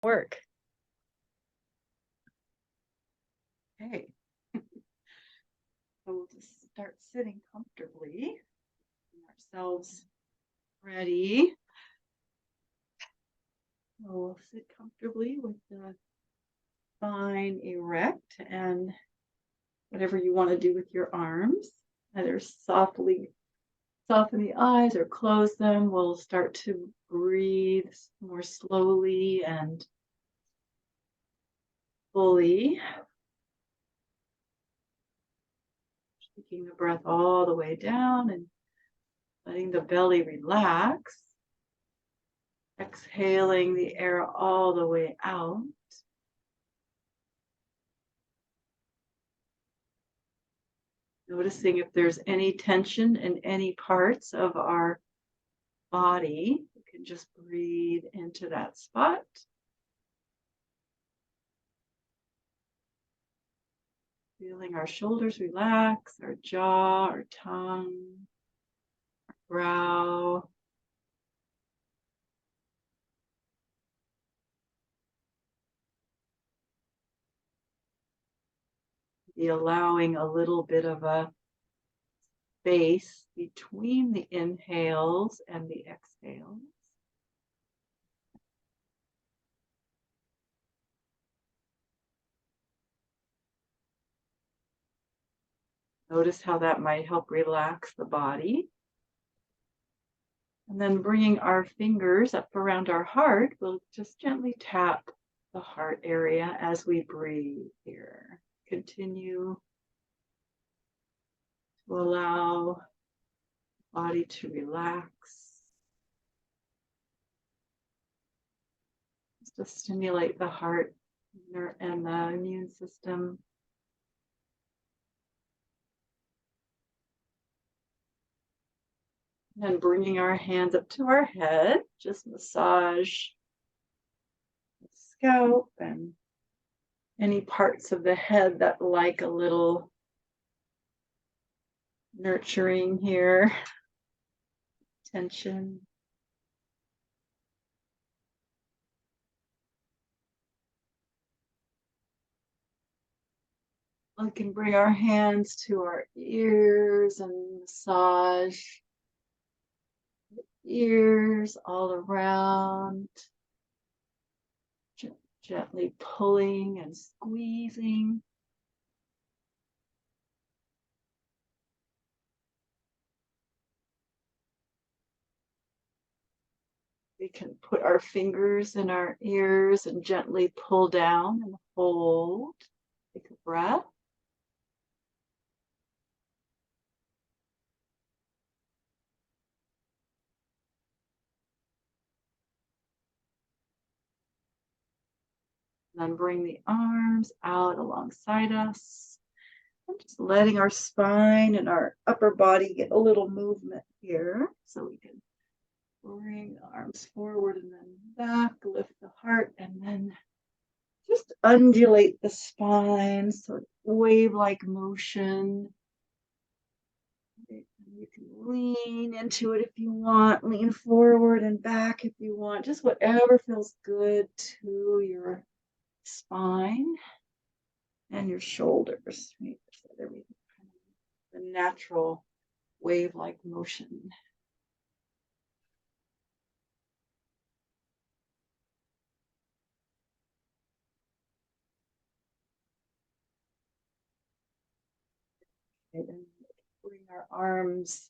Work. Okay. So we'll just start sitting comfortably, getting ourselves ready. So we'll sit comfortably with the spine erect and whatever you want to do with your arms. Either softly soften the eyes or close them. We'll start to breathe more slowly and fully. Taking the breath all the way down and letting the belly relax. Exhaling the air all the way out. Noticing if there's any tension in any parts of our body. You can just breathe into that spot. Feeling our shoulders relax, our jaw, our tongue, our brow. Be allowing a little bit of a space between the inhales and the exhales. Notice how that might help relax the body. And then bringing our fingers up around our heart, we'll just gently tap the heart area as we breathe here. Continue to allow the body to relax. Just to stimulate the heart and the immune system. And bringing our hands up to our head, just massage the scalp and any parts of the head that like a little nurturing here, tension. We can bring our hands to our ears and massage the ears all around, gently pulling and squeezing. We can put our fingers in our ears and gently pull down and hold. Take a breath. Then bring the arms out alongside us. And just letting our spine and our upper body get a little movement here. So we can bring the arms forward and then back, lift the heart, and then just undulate the spine, sort of wave-like motion. You can lean into it if you want, lean forward and back if you want, just whatever feels good to your spine and your shoulders. Right? So there we go. The natural wave-like motion. And bring our arms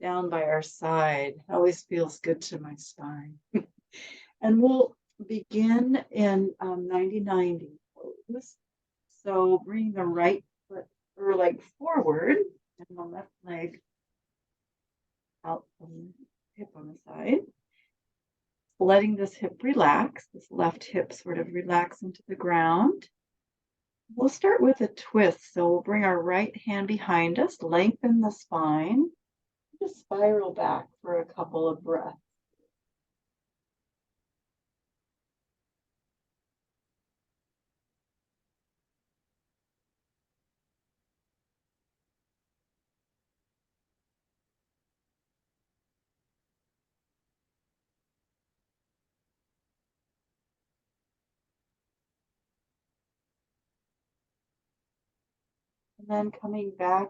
down by our side. Always feels good to my spine. And we'll begin in 90-90 pose. So bring the right foot or leg forward and the left leg out from the hip on the side. Letting this hip relax, this left hip sort of relax into the ground. We'll start with a twist. So we'll bring our right hand behind us, lengthen the spine, just spiral back for a couple of breaths. And then coming back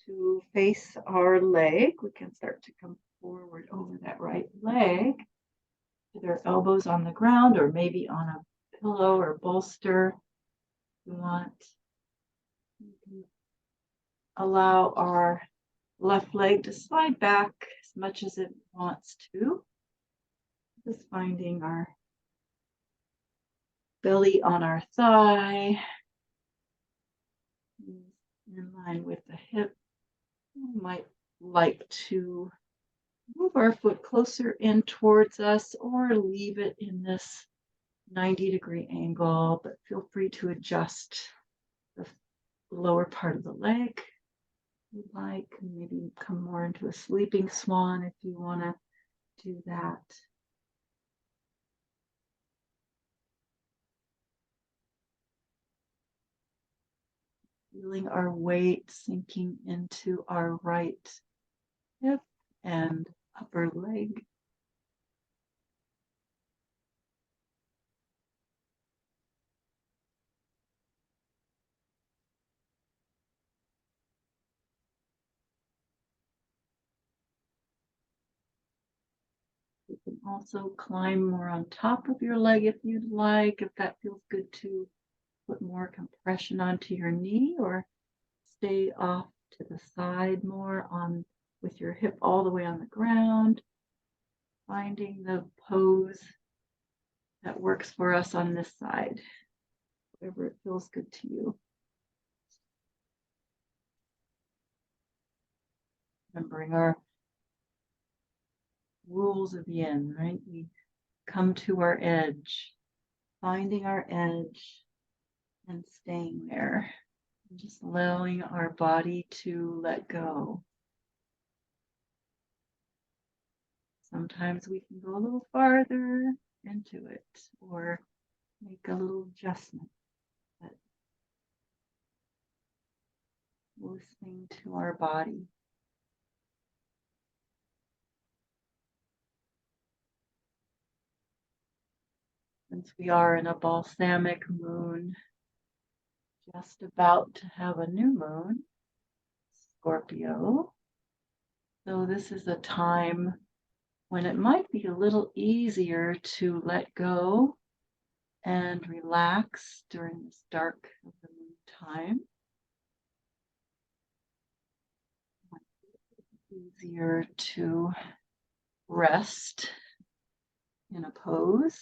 to face our leg, we can start to come forward over that right leg with our elbows on the ground or maybe on a pillow or bolster. We want to allow our left leg to slide back as much as it wants to. Just finding our belly on our thigh, in line with the hip. We might like to move our foot closer in towards us or leave it in this 90-degree angle, but feel free to adjust the lower part of the leg. If you'd like, maybe come more into a sleeping swan if you want to do that. Feeling our weight sinking into our right hip and upper leg. You can also climb more on top of your leg if you'd like, if that feels good to put more compression onto your knee, or stay off to the side more on with your hip all the way on the ground, finding the pose that works for us on this side, whatever it feels good to you. Remembering our rules of yin, right? We come to our edge, finding our edge and staying there, and just allowing our body to let go. Sometimes we can go a little farther into it or make a little adjustment, but listening to our body. Since we are in a balsamic moon, just about to have a new moon, Scorpio. So this is a time when it might be a little easier to let go and relax during this dark of the moon time. Easier to rest in a pose.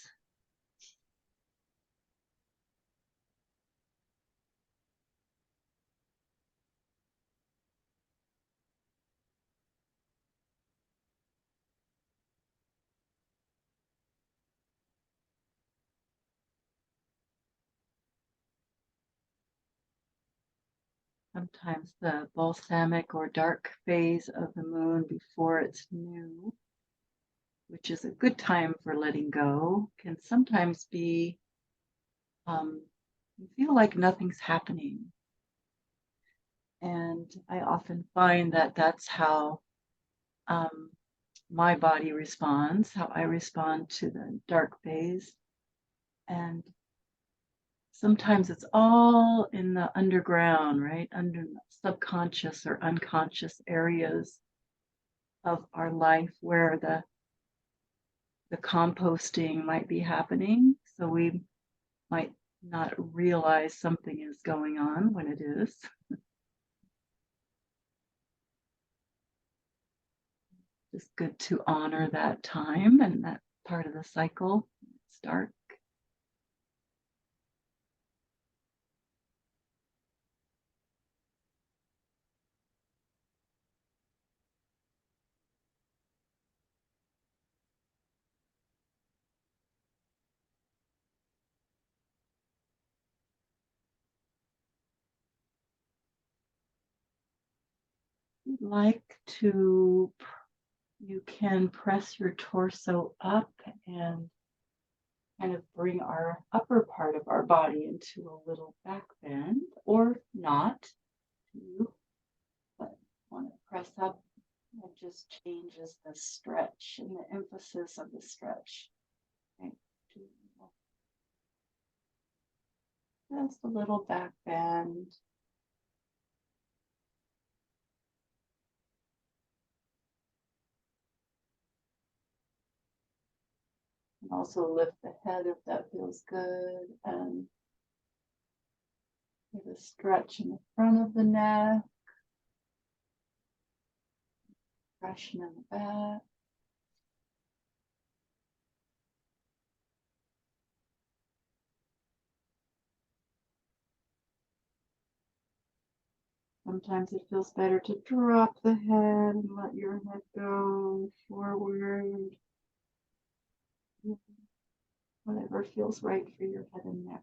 Sometimes the balsamic or dark phase of the moon before it's new, which is a good time for letting go, can sometimes be, you feel like nothing's happening. And I often find that that's how my body responds, how I respond to the dark phase. And sometimes it's all in the underground, right? Under subconscious or unconscious areas of our life where the composting might be happening. So we might not realize something is going on when it is. It's good to honor that time and that part of the cycle. It's dark. You'd like to, you can press your torso up and kind of bring our upper part of our body into a little back bend, or not. But want to press up, it just changes the stretch and the emphasis of the stretch. Okay. Just a little back bend. Also lift the head if that feels good, and give a stretch in the front of the neck, compression in the back. Sometimes it feels better to drop the head and let your head go forward. Whatever feels right for your head and neck.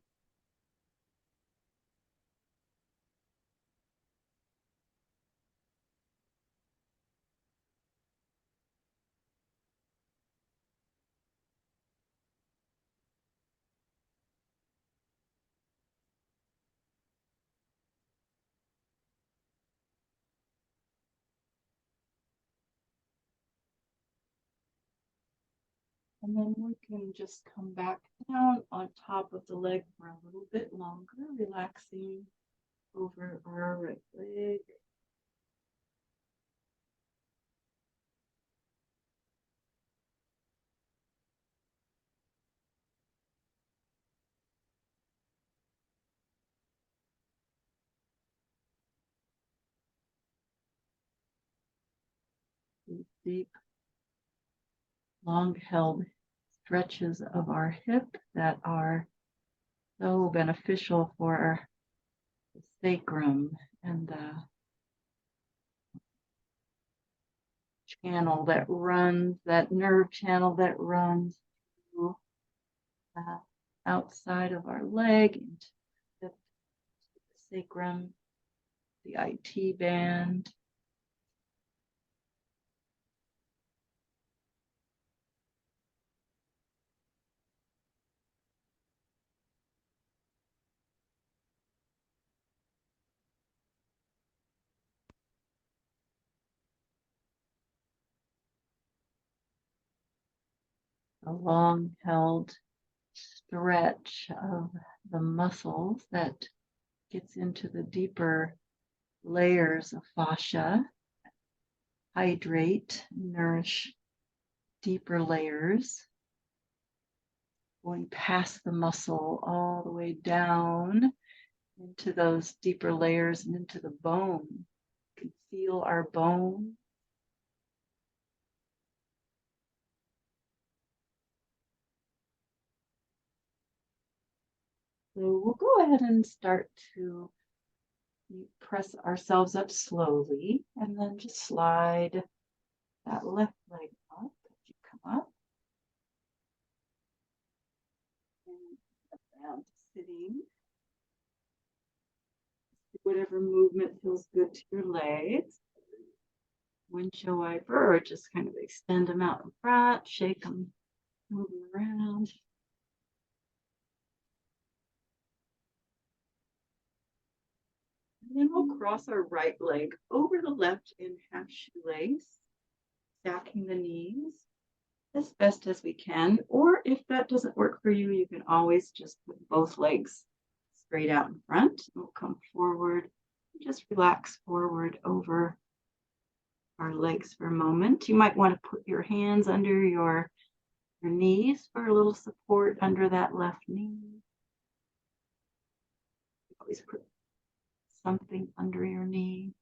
And then we can just come back down on top of the leg for a little bit longer, relaxing over our right leg. Deep, long held stretches of our hip that are so beneficial for the sacrum and the channel that runs, that nerve channel that runs through outside of our leg into the sacrum, the IT band. A long held stretch of the muscles that gets into the deeper layers of fascia, hydrate, nourish deeper layers, going past the muscle all the way down into those deeper layers and into the bone. You can feel our bone. So we'll go ahead and start to press ourselves up slowly, and then just slide that left leg up as you come up. And down to sitting. Whatever movement feels good to your legs. Windshield wiper, or just kind of extend them out in front, shake them, move them around. And then we'll cross our right leg over the left in half shoelace, stacking the knees as best as we can. Or if that doesn't work for you, you can always just put both legs straight out in front. We'll come forward, just relax forward over our legs for a moment. You might want to put your hands under your knees for a little support under that left knee. Always put something under your knee,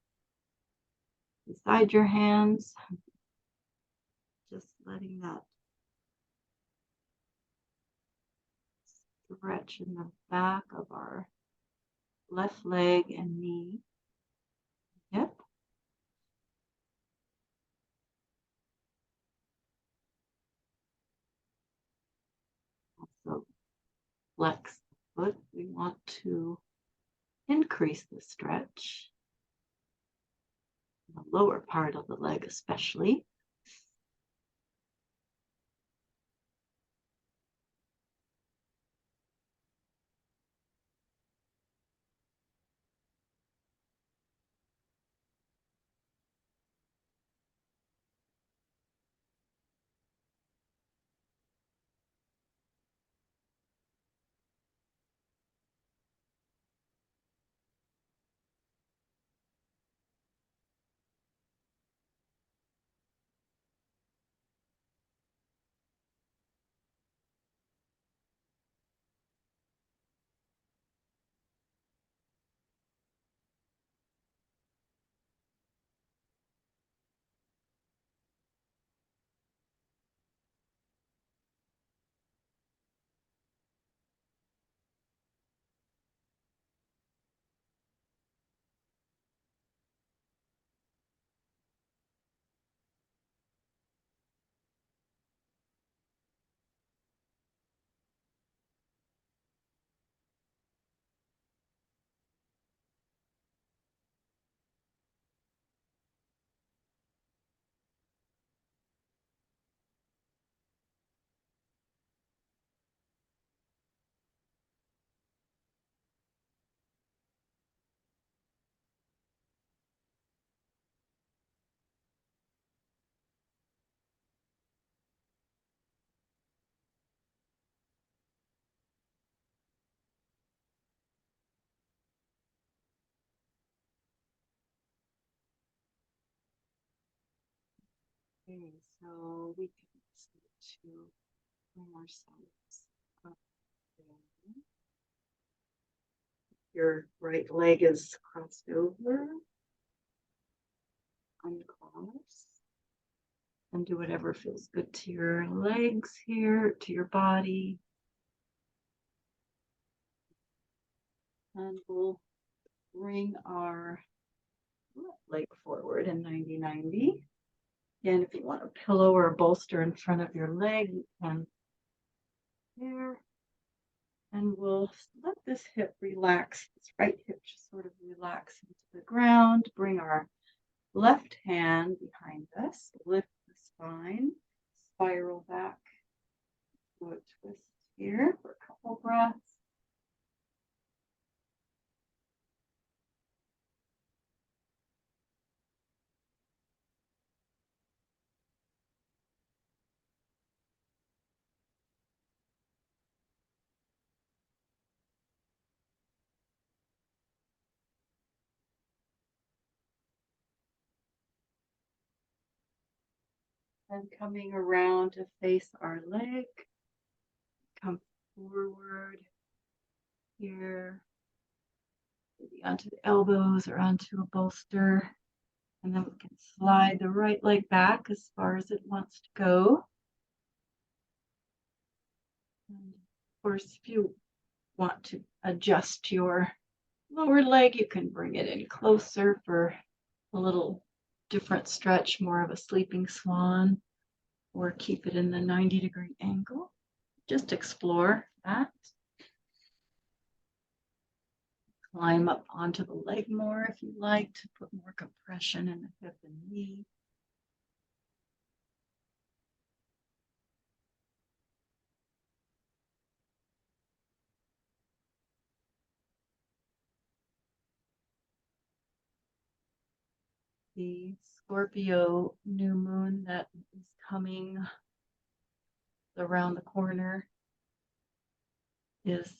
beside your hands, just letting that stretch in the back of our left leg and knee, hip. Also flex the foot. We want to increase the stretch in the lower part of the leg especially. Okay, so we can start to bring ourselves up there. Your right leg is crossed over, uncross, and do whatever feels good to your legs here, to your body. And we'll bring our left leg forward in 90-90. Again, if you want a pillow or a bolster in front of your leg, you can there. And we'll let this hip relax, this right hip just sort of relax into the ground. Bring our left hand behind us, lift the spine, spiral back to a twist here for a couple breaths. And coming around to face our leg, come forward here, maybe onto the elbows or onto a bolster. And then we can slide the right leg back as far as it wants to go. And of course, if you want to adjust your lower leg, you can bring it in closer for a little different stretch, more of a sleeping swan, or keep it in the 90-degree angle. Just explore that. Climb up onto the leg more if you like to put more compression in the hip and knee. The Scorpio new moon that is coming around the corner is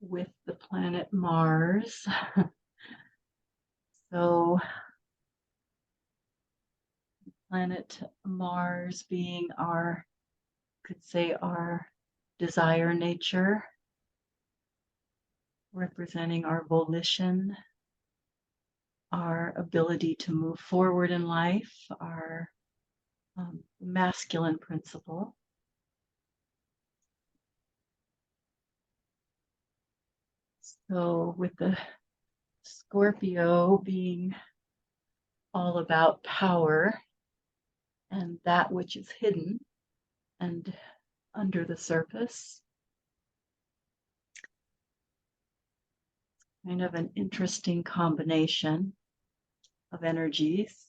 with the planet Mars. So planet Mars being our, could say, our desire nature, representing our volition, our ability to move forward in life, our masculine principle. So with the Scorpio being all about power and that which is hidden and under the surface, kind of an interesting combination of energies.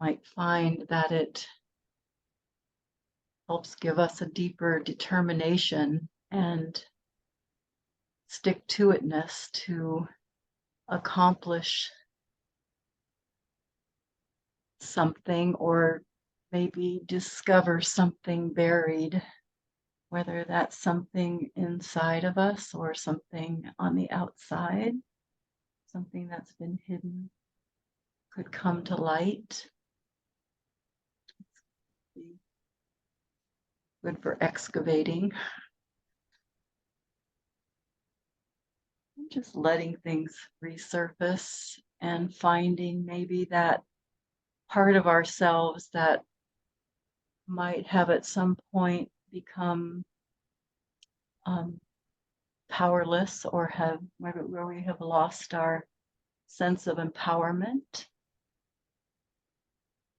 Might find that it helps give us a deeper determination and stick-to-itness to accomplish something, or maybe discover something buried, whether that's something inside of us or something on the outside, something that's been hidden could come to light. Good for excavating. Just letting things resurface and finding maybe that part of ourselves that might have at some point become powerless, or have where we have lost our sense of empowerment,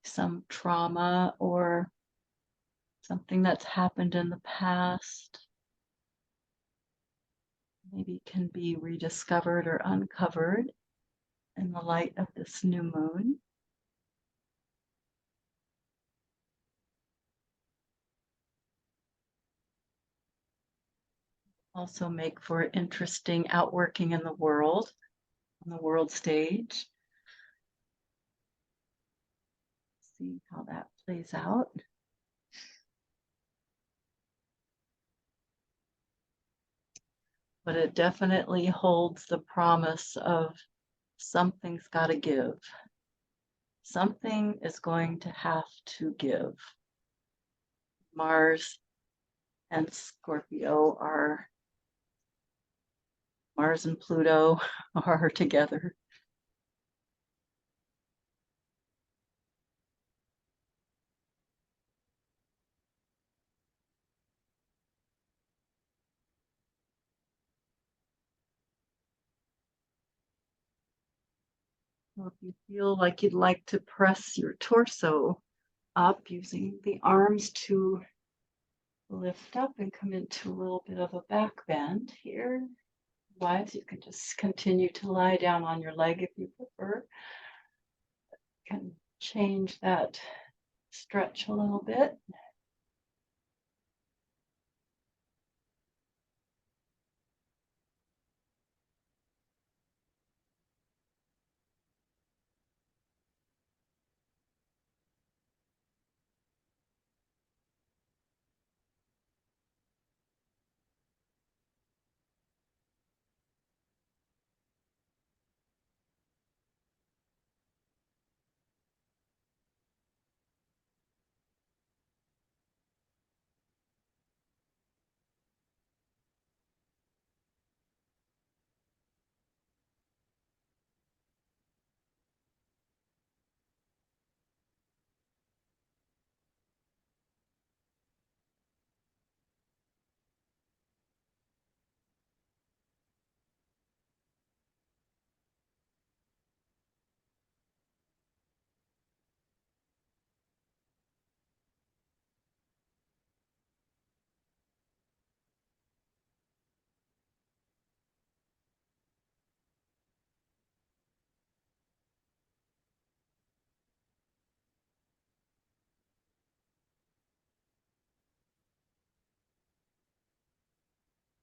some trauma or something that's happened in the past, maybe can be rediscovered or uncovered in the light of this new moon. Also make for interesting outworking in the world, on the world stage. See how that plays out. but it definitely holds the promise of something's got to give. Something is going to have to give. Mars and Scorpio are, Mars and Pluto are together. So if you feel like you'd like to press your torso up using the arms to lift up and come into a little bit of a back bend here. Otherwise, you can just continue to lie down on your leg if you prefer. You can change that stretch a little bit.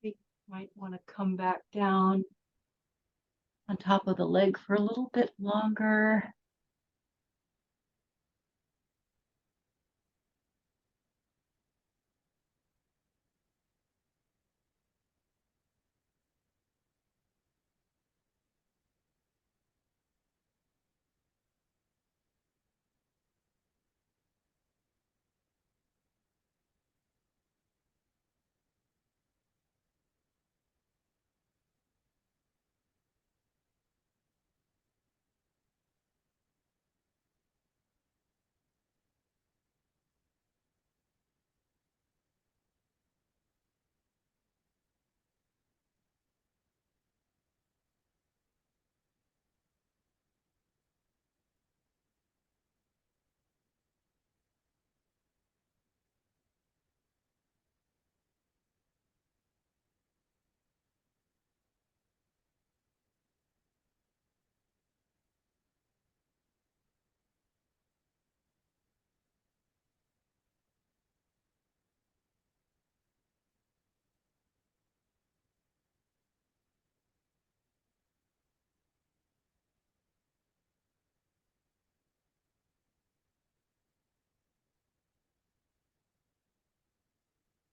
You might want to come back down on top of the leg for a little bit longer.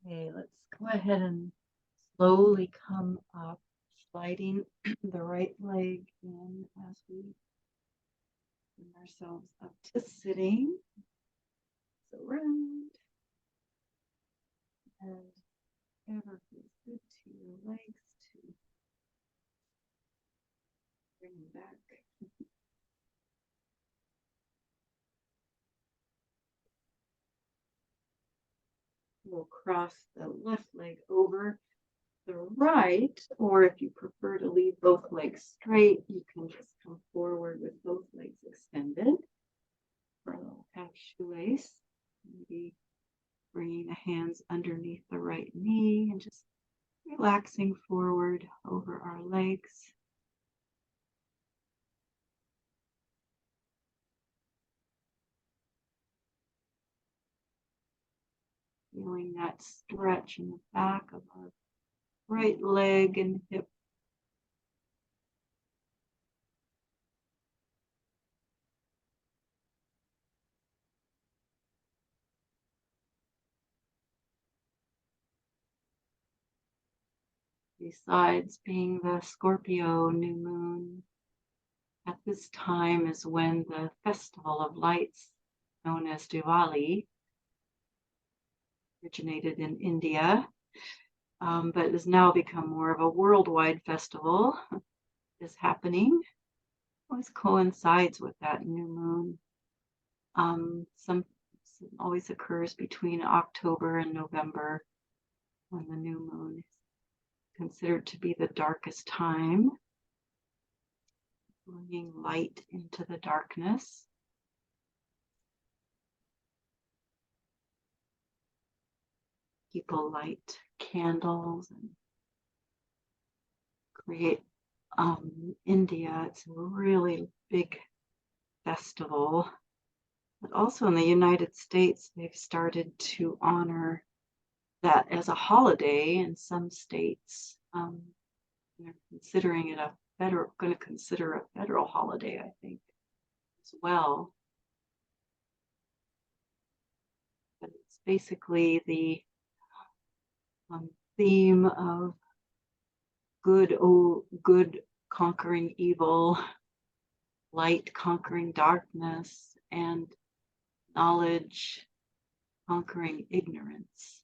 Okay, let's go ahead and slowly come up, sliding the right leg in as we bring ourselves up to sitting. So round and ever feels good to your legs to bring them back. We'll cross the left leg over the right, or if you prefer to leave both legs straight, you can just come forward with both legs extended for a little half shoelace. Maybe bringing the hands underneath the right knee and just relaxing forward over our legs. Feeling that stretch in the back of our right leg and hip. besides being the Scorpio new moon, at this time is when the festival of lights, known as Diwali, originated in India, but has now become more of a worldwide festival, is happening. Always coincides with that new moon. Some always occurs between October and November, when the new moon is considered to be the darkest time, bringing light into the darkness. People light candles and create India. It's a really big festival. But also in the United States, they've started to honor that as a holiday in some states. They're considering it going to consider a federal holiday, I think, as well. But it's basically the theme of good conquering evil, light conquering darkness, and knowledge conquering ignorance.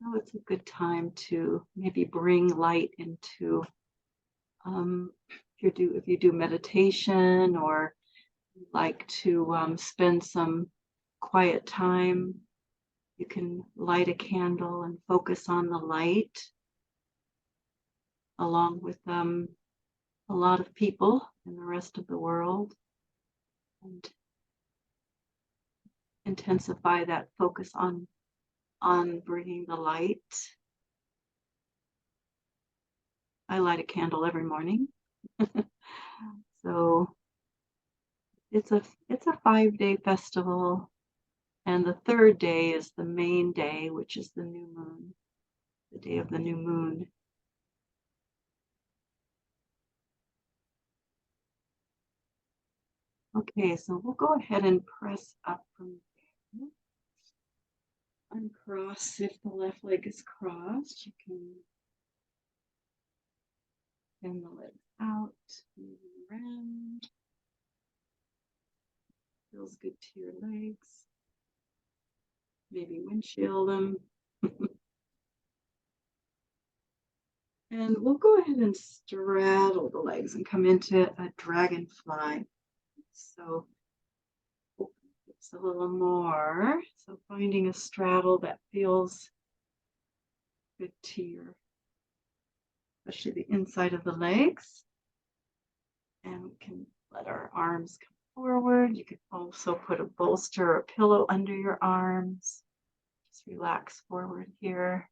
So it's a good time to maybe bring light into, if you do meditation or like to spend some quiet time, you can light a candle and focus on the light, along with a lot of people in the rest of the world, and intensify that focus on bringing the light. I light a candle every morning. So it's a 5-day festival, and the third day is the main day, which is the new moon, the day of the new moon. Okay, so we'll go ahead and press up from there. Uncross if the left leg is crossed. You can bend the legs out, move around. Feels good to your legs. Maybe windshield them. And we'll go ahead and straddle the legs and come into a dragonfly. So it's a little more. So finding a straddle that feels good to your, especially the inside of the legs. And we can let our arms come forward. You could also put a bolster or a pillow under your arms. Just relax forward here.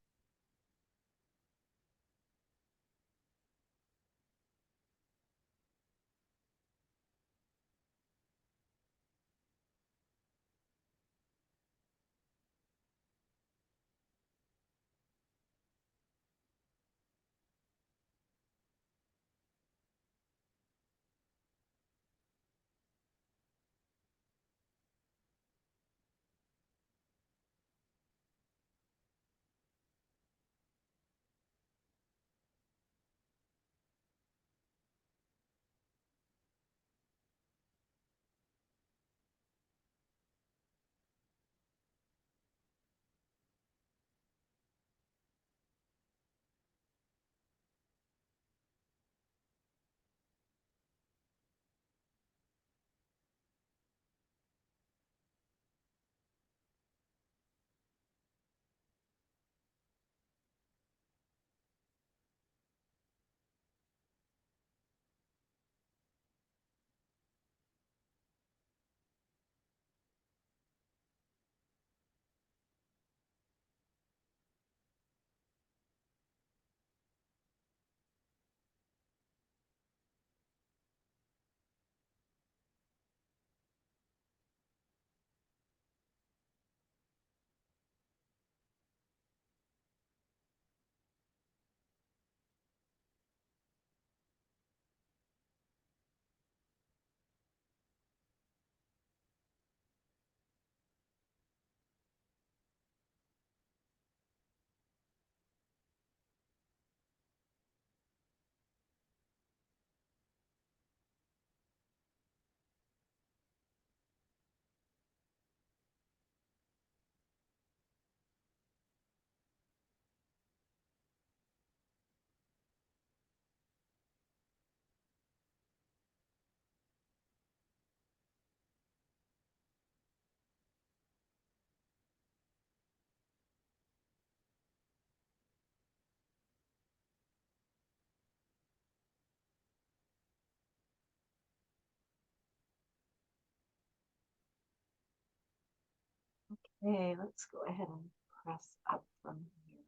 Okay, let's go ahead and press up from here.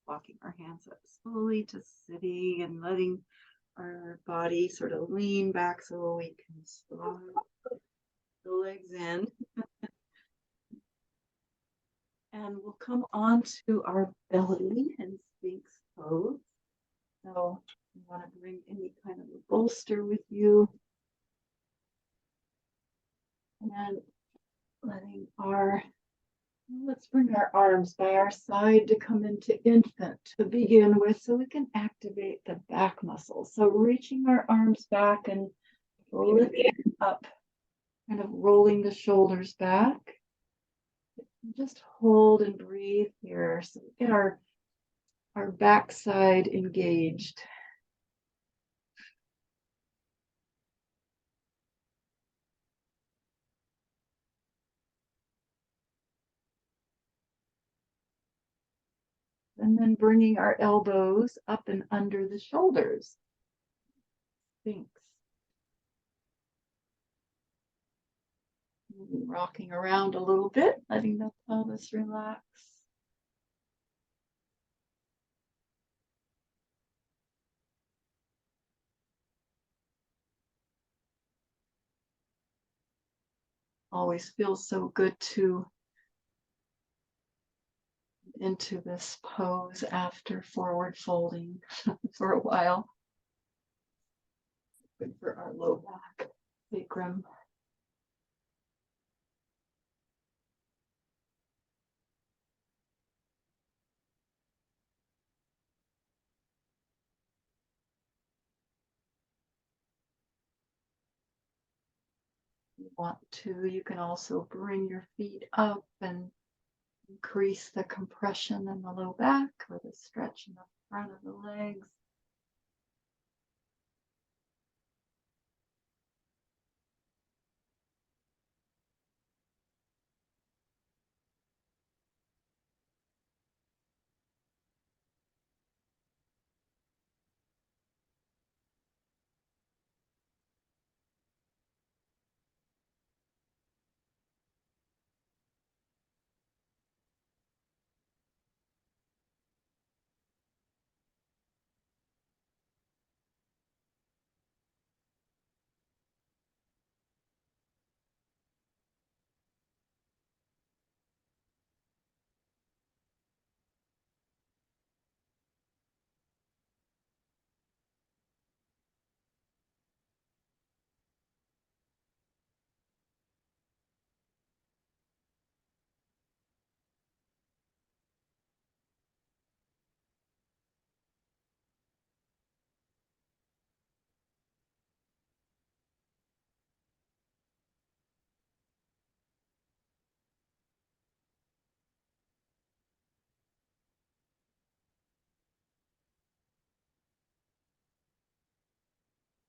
Walking our hands up slowly to sitting and letting our body sort of lean back so we can slide the legs in. And we'll come on to our belly in Sphinx pose. So you want to bring any kind of a bolster with you. And let's bring our arms by our side to come into infant to begin with so we can activate the back muscles. So reaching our arms back and lifting up, kind of rolling the shoulders back. Just hold and breathe here so we get our backside engaged. And then bringing our elbows up and under the shoulders. Sphinx. Rocking around a little bit, letting the pelvis relax. Always feels so good to into this pose after forward folding for a while. Good for our low back, sacrum. If you want to, you can also bring your feet up and increase the compression in the low back or the stretch in the front of the legs.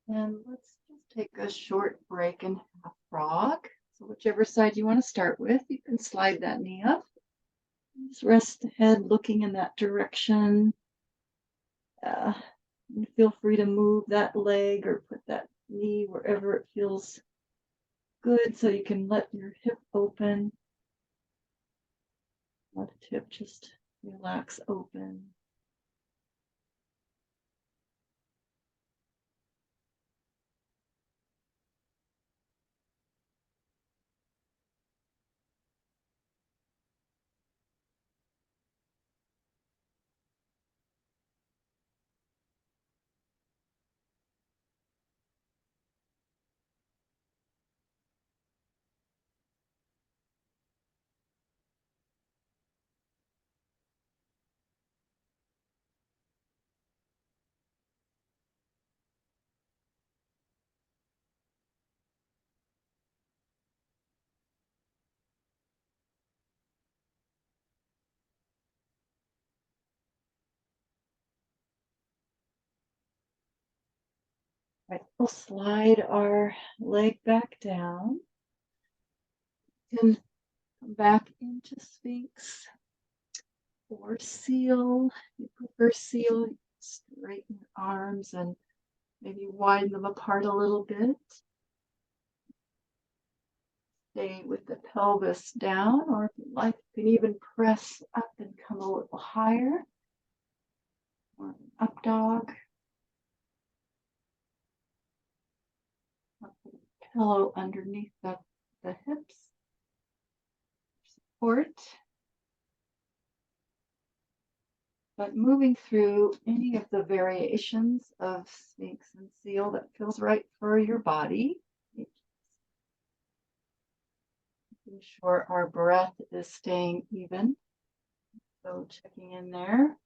And let's just take a short break in half frog. So whichever side you want to start with, you can slide that knee up. Just rest the head looking in that direction. And feel free to move that leg or put that knee wherever it feels good so you can let your hip open. Let the hip just relax open. Right, we'll slide our leg back down and come back into Sphinx or seal. You prefer seal, straighten your arms and maybe widen them apart a little bit. stay with the pelvis down, or if you like, you can even press up and come a little higher, or an up dog. I'll put a pillow underneath the hips. Support. But moving through any of the variations of Sphinx and Seal that feels right for your body. Making sure our breath is staying even. So checking in there.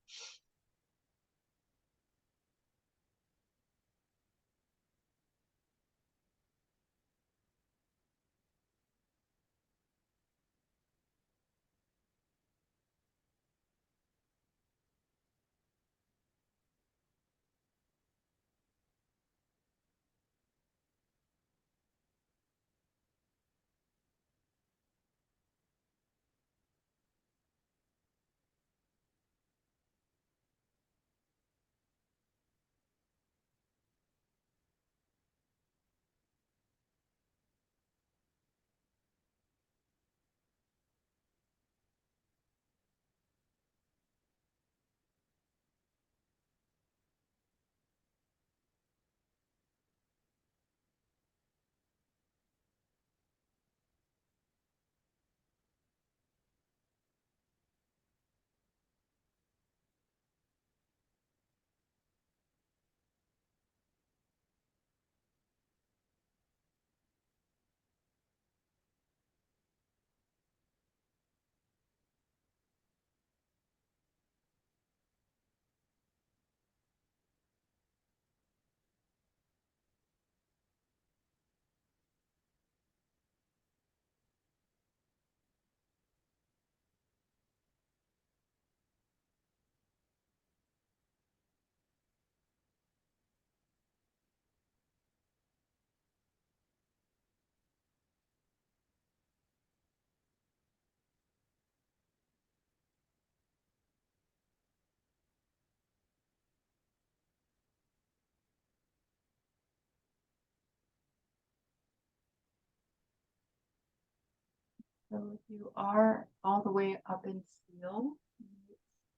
So if you are all the way up in Seal,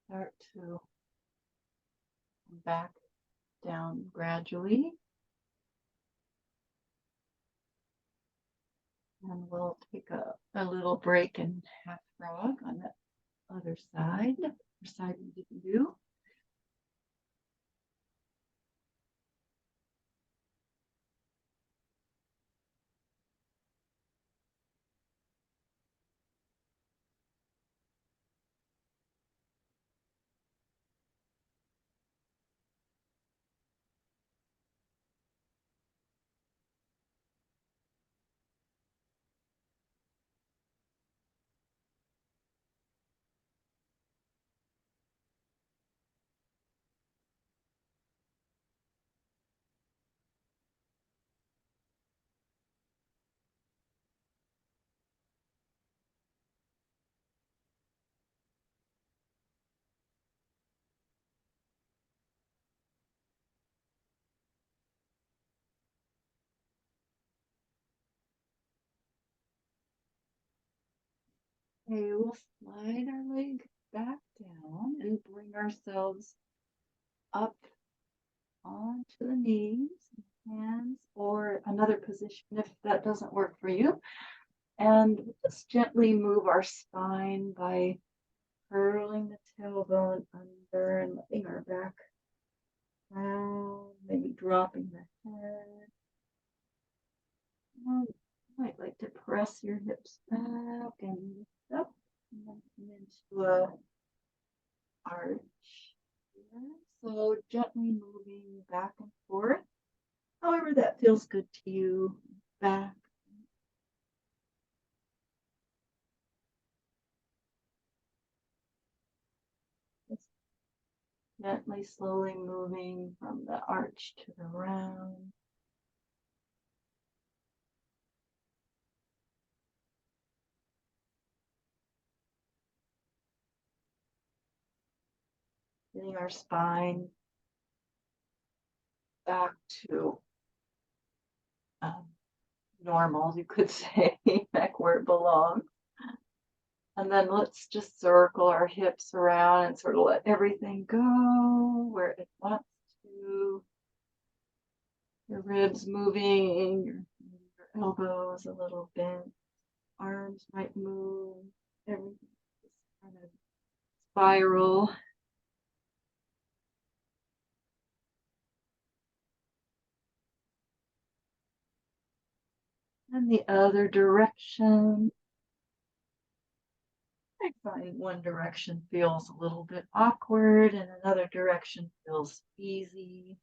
start to come back down gradually. And we'll take a little break in half frog on the other side, the side we didn't do. Okay, we'll slide our leg back down and bring ourselves up onto the knees, hands, or another position if that doesn't work for you. And just gently move our spine by curling the tailbone under and letting our back down, maybe dropping the head. You might like to press your hips back and lift up and then come into a arch here. So gently moving back and forth, however that feels good to you. Back. Just gently, slowly moving from the arch to the round. Getting our spine back to normal, you could say, where it belongs. And then let's just circle our hips around and sort of let everything go where it wants to. Your ribs moving, your elbows a little bent, arms might move, everything just kind of spiral. And the other direction. I find one direction feels a little bit awkward and another direction feels easy.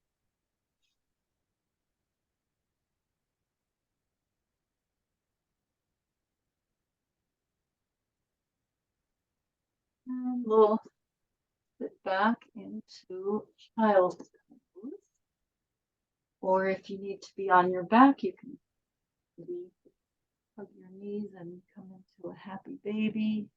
And we'll sit back into child's pose. Or if you need to be on your back, you can maybe hug your knees and come into a happy baby.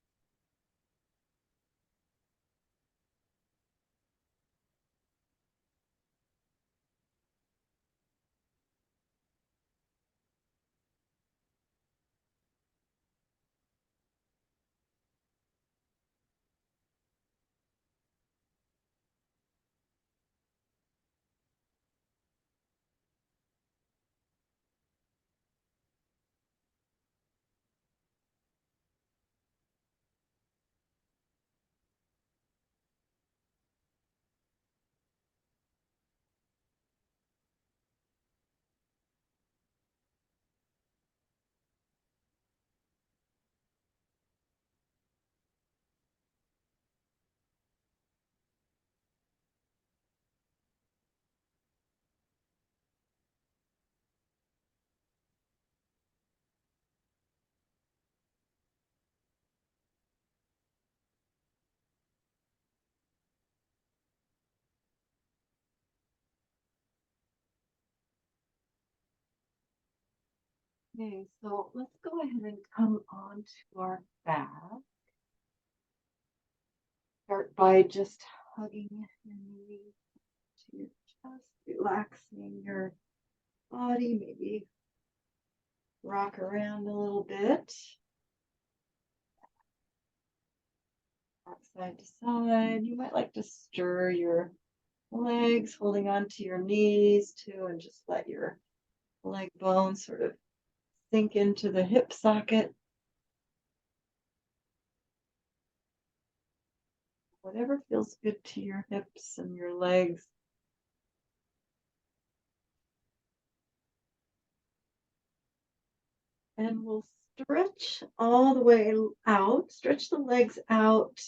Okay, so let's go ahead and come on to our back. Start by just hugging your knees to your chest, relaxing your body, maybe rock around a little bit. Rock side to side. You might like to stir your legs, holding on to your knees too, and just let your leg bones sort of sink into the hip socket. Whatever feels good to your hips and your legs. And we'll stretch all the way out, stretch the legs out,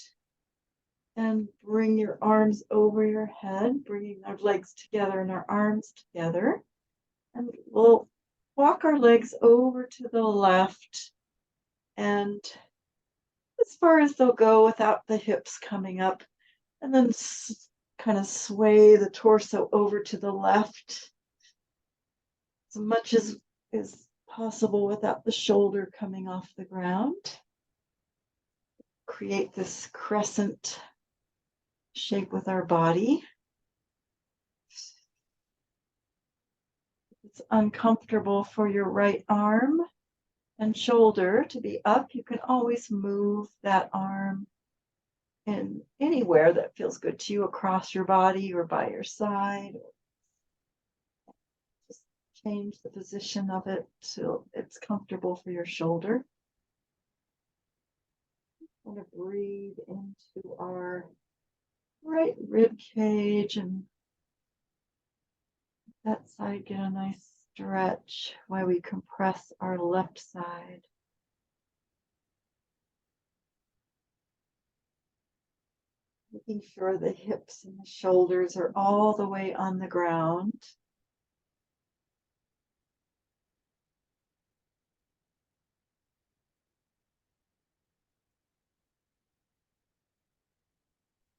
and bring your arms over your head, bringing our legs together and our arms together. And we'll walk our legs over to the left and as far as they'll go without the hips coming up, and then kind of sway the torso over to the left as much as is possible without the shoulder coming off the ground. Create this crescent shape with our body. If it's uncomfortable for your right arm and shoulder to be up, you can always move that arm in anywhere that feels good to you, across your body or by your side. Just change the position of it so it's comfortable for your shoulder. We're going to breathe into our right rib cage and that side get a nice stretch while we compress our left side. Making sure the hips and the shoulders are all the way on the ground.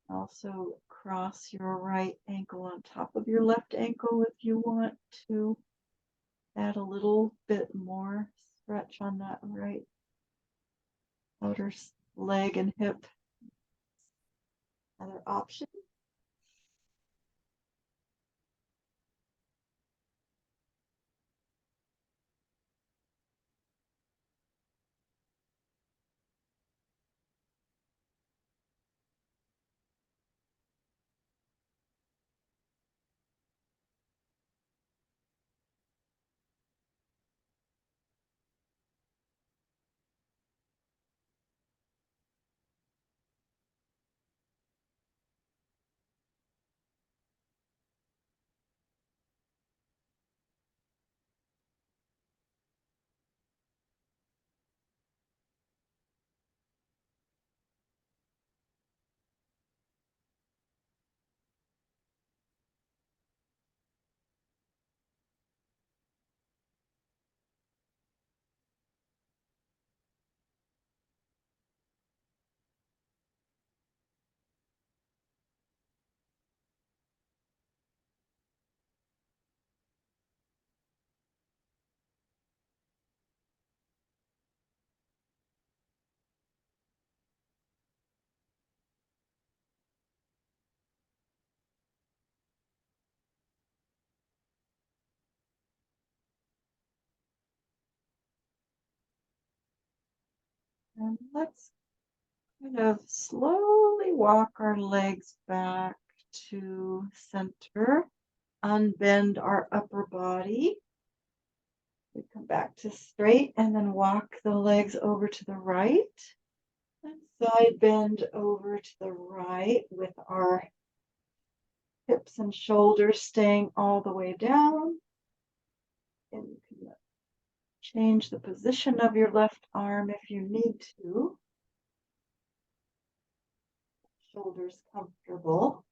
Also cross your right ankle on top of your left ankle if you want to add a little bit more stretch on that right outer leg and hip. Another option. And let's kind of slowly walk our legs back to center, unbend our upper body. We come back to straight and then walk the legs over to the right and side bend over to the right with our hips and shoulders staying all the way down. And you can change the position of your left arm if you need to. Shoulders comfortable.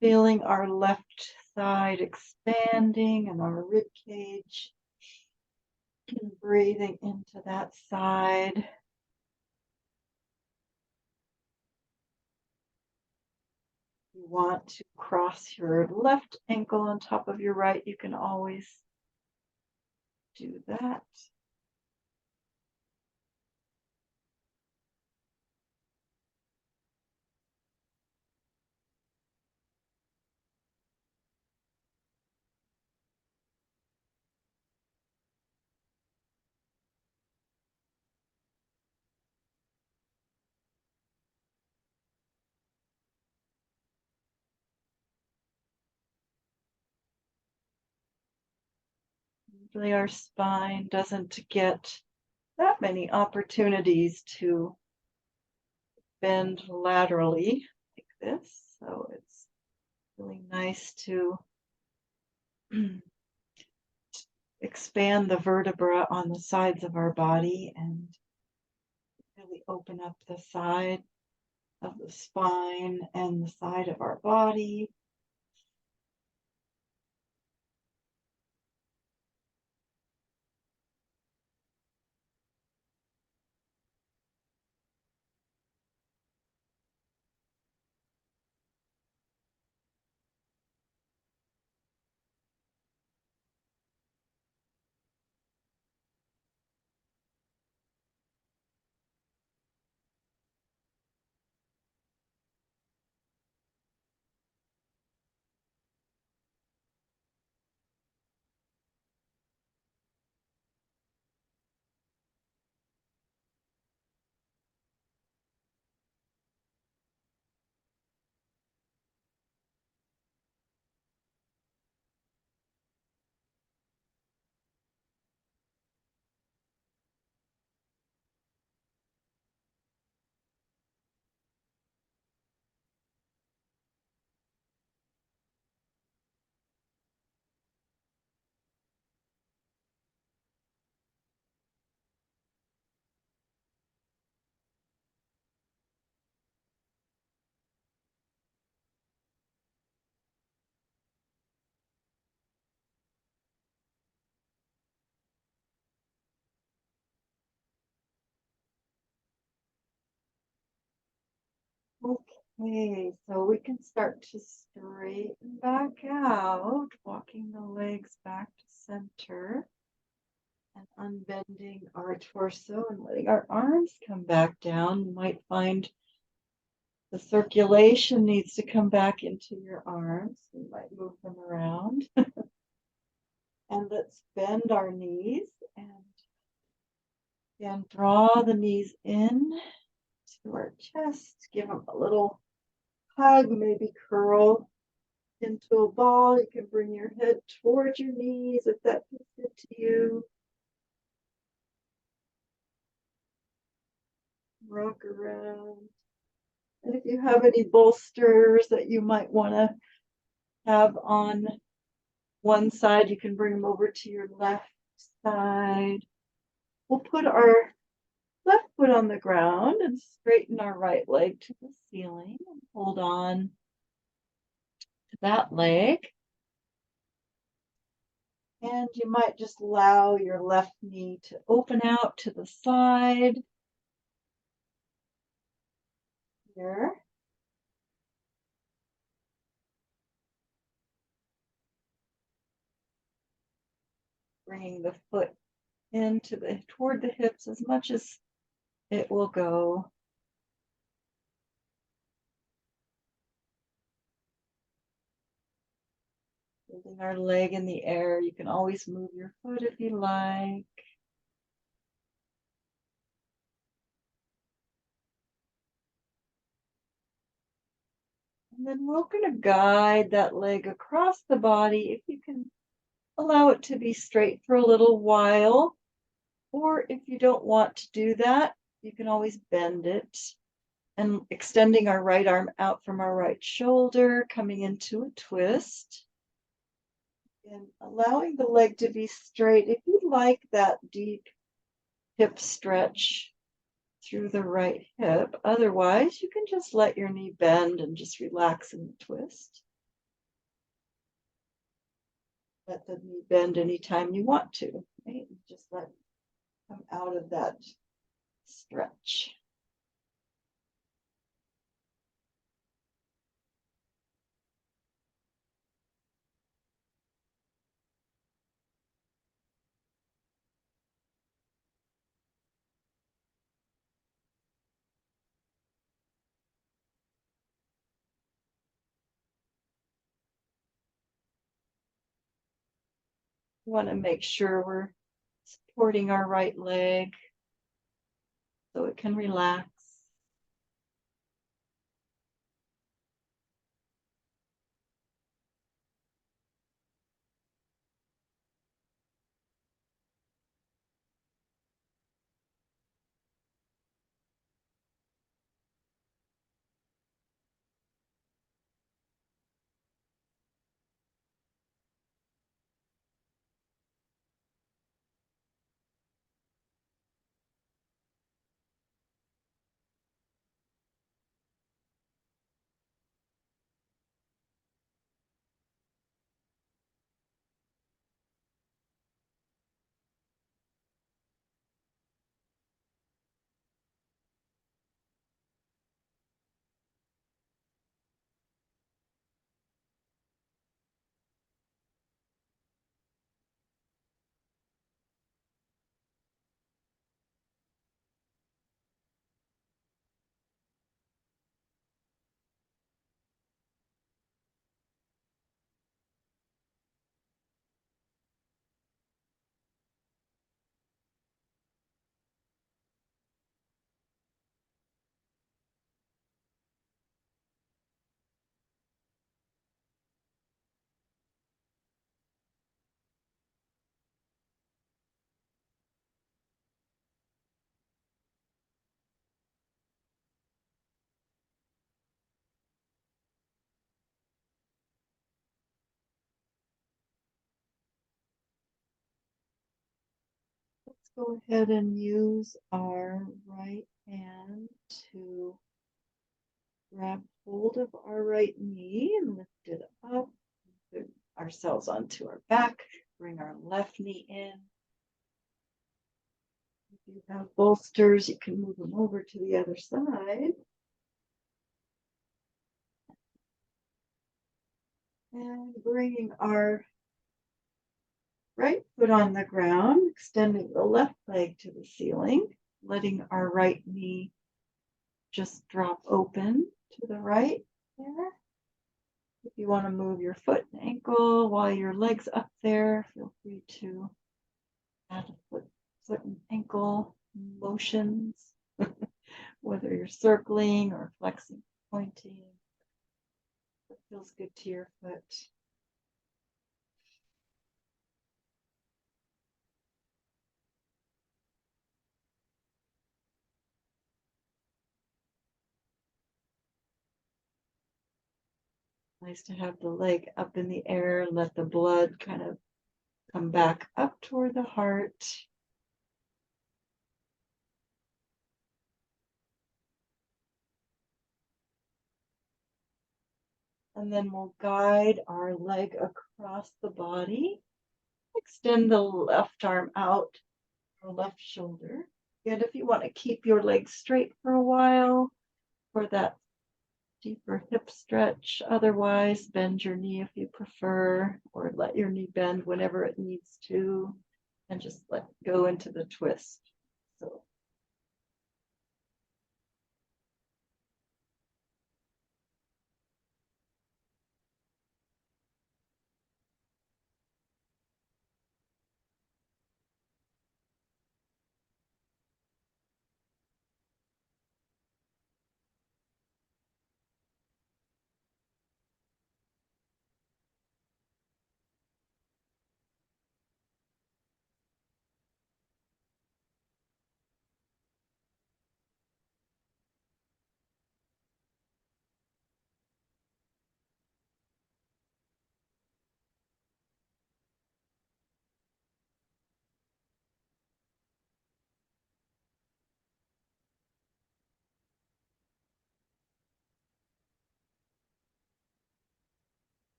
Feeling our left side expanding and our rib cage. And breathing into that side. You want to cross your left ankle on top of your right, you can always do that. Usually our spine doesn't get that many opportunities to bend laterally like this, so it's really nice to expand the vertebra on the sides of our body and really open up the side of the spine and the side of our body. Okay, so we can start to straighten back out, walking the legs back to center and unbending our torso and letting our arms come back down. You might find the circulation needs to come back into your arms. You might move them around. And let's bend our knees and again, draw the knees in to our chest. Give them a little hug, maybe curl into a ball. You can bring your head towards your knees if that feels good to you. Rock around. And if you have any bolsters that you might want to have on one side, you can bring them over to your left side. We'll put our left foot on the ground and straighten our right leg to the ceiling and hold on to that leg. And you might just allow your left knee to open out to the side here. Bringing the foot toward the hips as much as it will go. Holding our leg in the air. You can always move your foot if you like. And then we're going to guide that leg across the body. If you can allow it to be straight for a little while, or if you don't want to do that, you can always bend it. And extending our right arm out from our right shoulder, coming into a twist. And allowing the leg to be straight. If you like that deep hip stretch through the right hip, otherwise you can just let your knee bend and just relax in the twist. Let the knee bend anytime you want to, right? Just let it come out of that stretch. We want to make sure we're supporting our right leg so it can relax. Let's go ahead and use our right hand to grab hold of our right knee and lift it up. Put ourselves onto our back. Bring our left knee in. If you have bolsters, you can move them over to the other side. And bringing our right foot on the ground, extending the left leg to the ceiling, letting our right knee just drop open to the right there. If you want to move your foot and ankle while your leg's up there, feel free to add foot and ankle motions, whether you're circling or flexing, pointing. What feels good to your foot. Nice to have the leg up in the air, let the blood kind of come back up toward the heart. And then we'll guide our leg across the body. Extend the left arm out, or left shoulder. And if you want to keep your legs straight for a while, for that deeper hip stretch. Otherwise, bend your knee if you prefer, or let your knee bend whenever it needs to, and just let go into the twist. So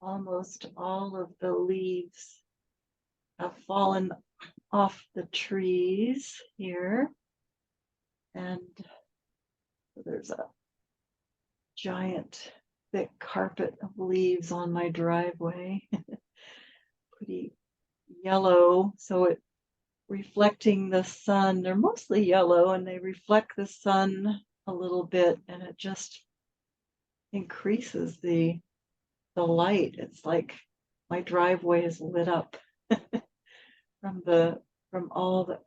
almost all of the leaves have fallen off the trees here. And there's a giant thick carpet of leaves on my driveway. Pretty yellow, so it reflecting the sun. They're mostly yellow and they reflect the sun a little bit, and it just increases the light. It's like my driveway is lit up from all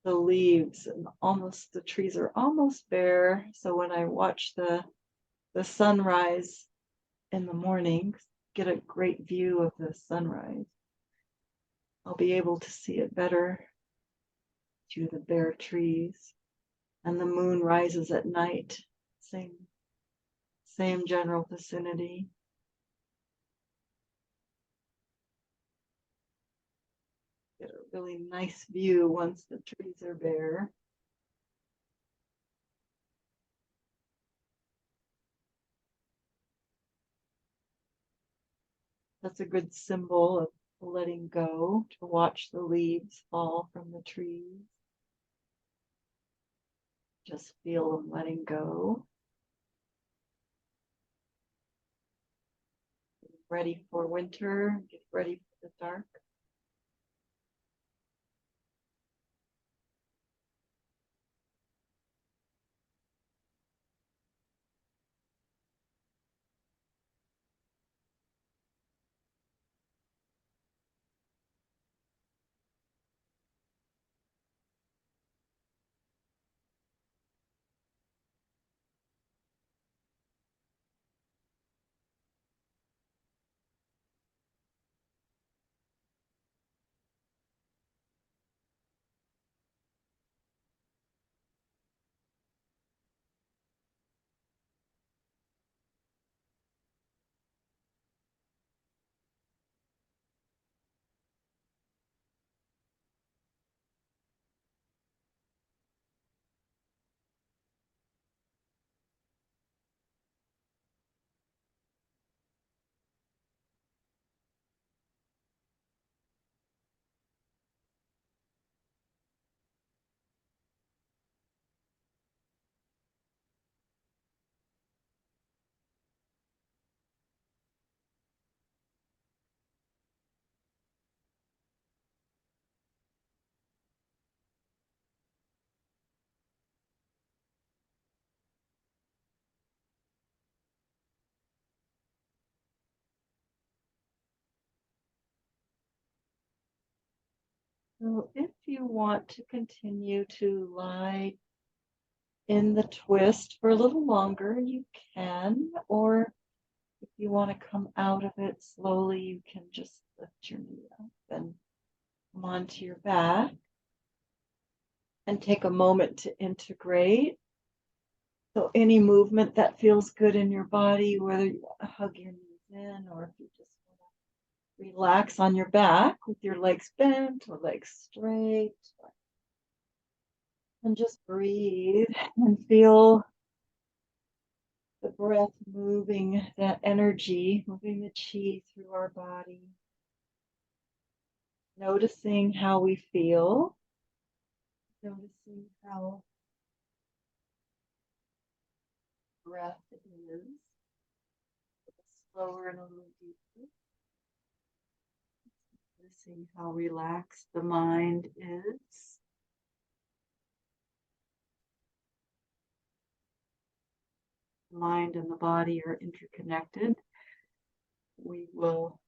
the leaves, and almost the trees are almost bare. So when I watch the sunrise in the morning, get a great view of the sunrise, I'll be able to see it better through the bare trees. And the moon rises at night, same general vicinity. Get a really nice view once the trees are bare. That's a good symbol of letting go, to watch the leaves fall from the trees. Just feel them letting go. Get ready for winter, get ready for the dark. So if you want to continue to lie in the twist for a little longer, you can, or if you want to come out of it slowly, you can just lift your knee up and come onto your back and take a moment to integrate. So any movement that feels good in your body, whether you want to hug your knees in or if you just want to relax on your back with your legs bent or legs straight, and just breathe and feel the breath moving, that energy, moving the chi through our body. Noticing how we feel, noticing how breath is, a little slower and a little deeper. Noticing how relaxed the mind is. The mind and the body are interconnected. We will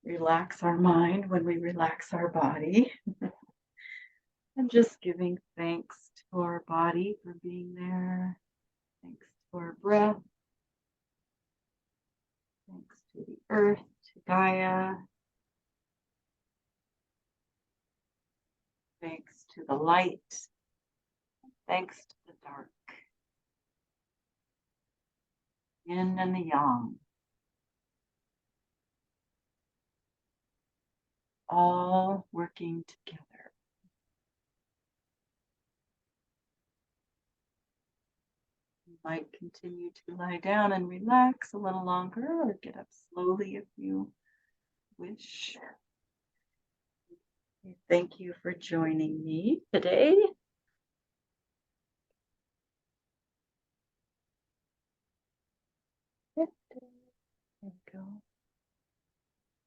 relax our mind when we relax our body. And just giving thanks to our body for being there. Thanks to our breath. Thanks to the earth, to Gaia. Thanks to the light. Thanks to the dark. Yin and the yang. All working together. You might continue to lie down and relax a little longer or get up slowly if you wish. Thank you for joining me today.